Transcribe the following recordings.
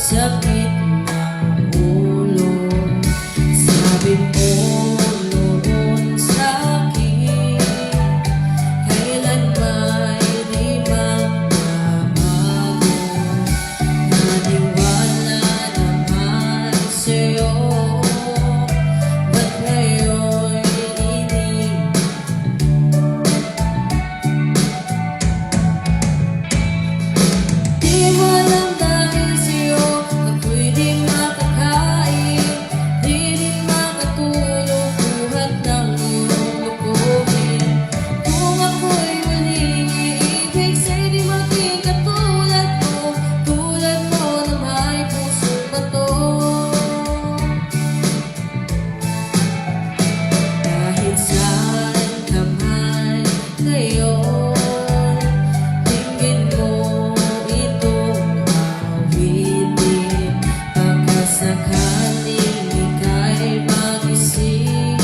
sakit ng ulo. Sabi mo noon sa'kin, kailan ba'y di magbabago? Naniwala naman sa'yo, ba't ngayon'y iniwan? Di mo alam dahil sa'yo ako'y di makakain, di rin makatulog buhat ng iyong lukuhin. Kung ako'y muling iibig, sa'y di maging katulad mo, tulad mo na may pusong bato. Kahit saan ka man ngayon, tingin mo itong awitin. Pagkasakaling ika'y mag-isip,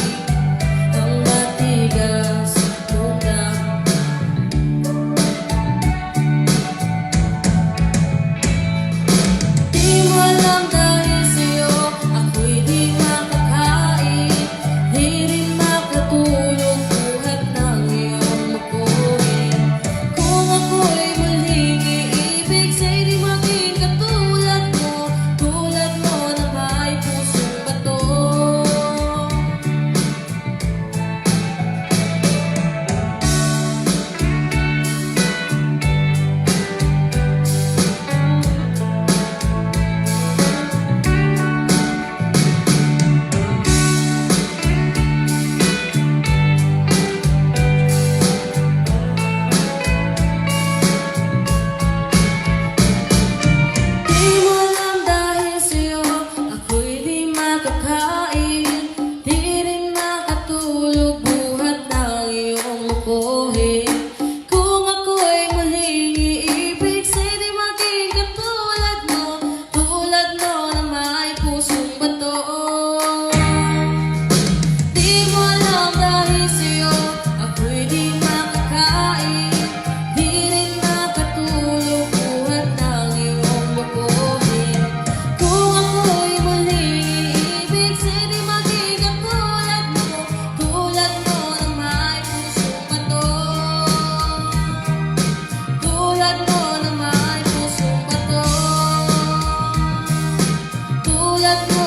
ang matigas mong damdamin. Di mo alam dahil sa'yo ako'y di makakain, di rin makatulog buhat ng iyong lukuhin. Kung ako'y muling iibig, sa'y di maging katulad mo, tulad mo na may pusong bato. Di mo alam dahil sa'yo ako'y di makakain, di rin makatulog buhat ng iyong lukuhin. Kung ako'y muling iibig, sa'y di maging katulad mo, tulad mo na may pusong bato. Di mo alam dahil sa'yo ako'y di makakain, di rin makatulog buhat ng iyong lukuhin. Kung ako'y muling iibig, sa'y di maging katulad mo, tulad mo na may pusong bato. Tulad mo na may pusong bato. Tulad mo